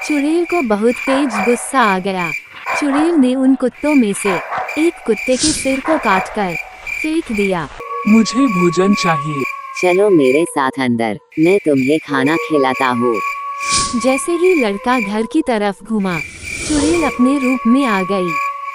चुड़ैल को बहुत तेज गुस्सा आ गया। चुड़ैल ने उन कुत्तों में से एक कुत्ते के सिर को काटकर फेंक दिया। मुझे भोजन चाहिए। चलो मेरे साथ अंदर, मैं तुम्हें खाना खिलाता हूँ। जैसे ही लड़का घर की तरफ घूमा, चुड़ैल अपने रूप में आ गई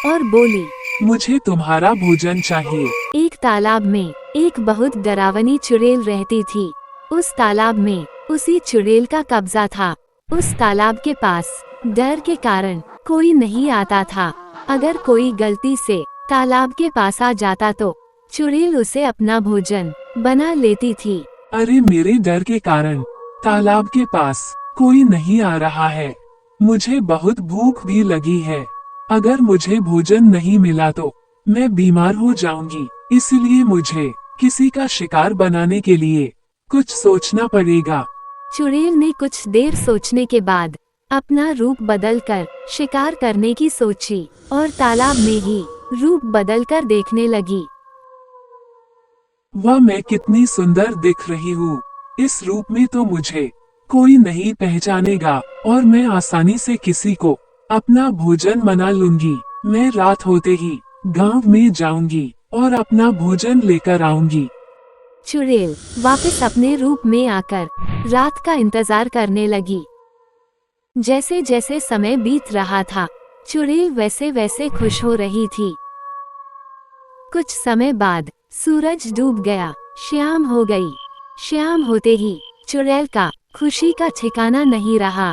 और बोली, मुझे तुम्हारा भोजन चाहिए। एक तालाब में एक बहुत डरावनी चुड़ैल रहती थी। उस तालाब में उसी चुड़ैल का कब्जा था। उस तालाब के पास डर के कारण कोई नहीं आता था। अगर कोई गलती से तालाब के पास आ जाता तो चुड़ैल उसे अपना भोजन बना लेती थी। अरे मेरे डर के कारण तालाब के पास कोई नहीं आ रहा है। मुझे बहुत भूख भी लगी है। अगर मुझे भोजन नहीं मिला तो मैं बीमार हो जाऊंगी। इसलिए मुझे किसी का शिकार बनाने के लिए कुछ सोचना पड़ेगा। चुड़ैल ने कुछ देर सोचने के बाद अपना रूप बदलकर शिकार करने की सोची और तालाब में ही रूप बदलकर देखने लगी। वह मैं कितनी सुंदर दिख रही हूँ। इस रूप में तो मुझे कोई नहीं पहचानेगा और मैं आसानी से किसी को अपना भोजन बना लूंगी। मैं रात होते ही गांव में जाऊंगी और अपना भोजन लेकर आऊंगी। चुड़ैल वापस अपने रूप में आकर रात का इंतजार करने लगी। जैसे जैसे समय बीत रहा था, चुड़ैल वैसे वैसे खुश हो रही थी। कुछ समय बाद सूरज डूब गया, शाम हो गई। शाम होते ही चुड़ैल का खुशी का ठिकाना नहीं रहा।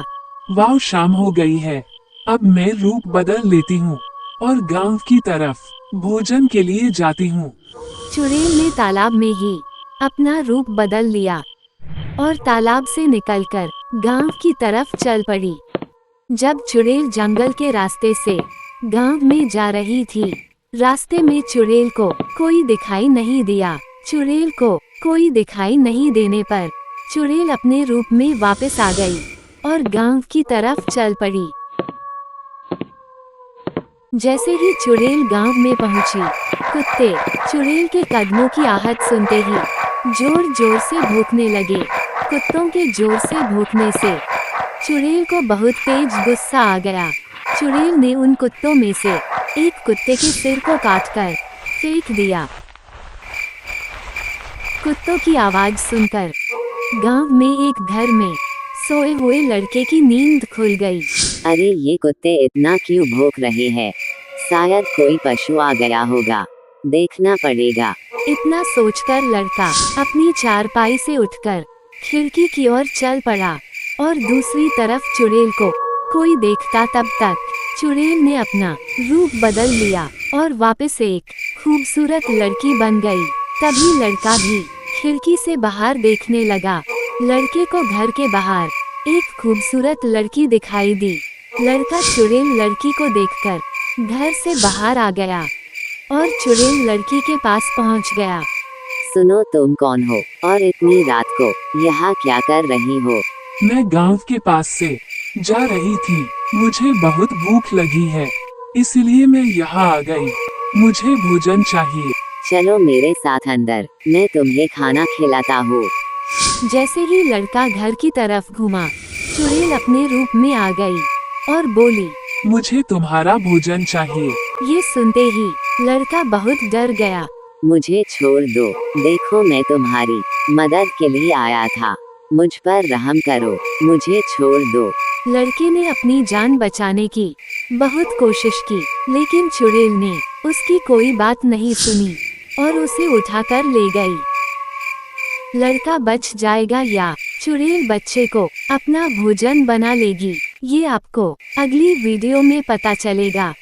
वाह, शाम हो गई है। अब मैं रूप बदल लेती हूँ और गांव की तरफ भोजन के लिए जाती हूँ। चुड़ैल ने तालाब में ही अपना रूप बदल लिया और तालाब से निकलकर गांव की तरफ चल पड़ी। जब चुड़ैल जंगल के रास्ते से गांव में जा रही थी, रास्ते में चुड़ैल को कोई दिखाई नहीं दिया। चुड़ैल को कोई दिखाई नहीं देने पर चुड़ैल अपने रूप में वापस आ गई और गांव की तरफ चल पड़ी। जैसे ही चुड़ैल गांव में पहुंची, कुत्ते चुड़ैल के कदमों की आहट सुनते ही जोर जोर से भौंकने लगे। कुत्तों के जोर से भौंकने से चुड़ैल को बहुत तेज गुस्सा आ गया। चुड़ैल ने उन कुत्तों में से एक कुत्ते के सिर को काटकर फेंक दिया। कुत्तों की आवाज सुनकर गांव में एक घर में सोए हुए लड़के की नींद खुल गई। अरे ये कुत्ते इतना क्यों भौंक रहे हैं? शायद कोई पशु आ गया होगा, देखना पड़ेगा। इतना सोचकर लड़का अपनी चारपाई से उठकर खिड़की की ओर चल पड़ा और दूसरी तरफ चुड़ैल को कोई देखता तब तक चुड़ैल ने अपना रूप बदल लिया और वापस एक खूबसूरत लड़की बन गई। तभी लड़का भी खिड़की से बाहर देखने लगा। लड़के को घर के बाहर एक खूबसूरत लड़की दिखाई दी। लड़का चुड़ैल लड़की को देखकर घर से बाहर आ गया और चुड़ैल लड़की के पास पहुंच गया। सुनो, तुम कौन हो और इतनी रात को यहाँ क्या कर रही हो? मैं गांव के पास से जा रही थी। मुझे बहुत भूख लगी है, इसलिए मैं यहाँ आ गई। मुझे भोजन चाहिए। चलो मेरे साथ अंदर, मैं तुम्हें खाना खिलाता हूँ। जैसे ही लड़का घर की तरफ घूमा, चुड़ैल अपने रूप में आ गई और बोली, मुझे तुम्हारा भोजन चाहिए। ये सुनते ही लड़का बहुत डर गया। मुझे छोड़ दो, देखो मैं तुम्हारी मदद के लिए आया था। मुझ पर रहम करो, मुझे छोड़ दो। लड़के ने अपनी जान बचाने की बहुत कोशिश की, लेकिन चुड़ैल ने उसकी कोई बात नहीं सुनी और उसे उठाकर ले गई। लड़का बच जाएगा या चुड़ैल बच्चे को अपना भोजन बना लेगी, ये आपको अगली वीडियो में पता चलेगा।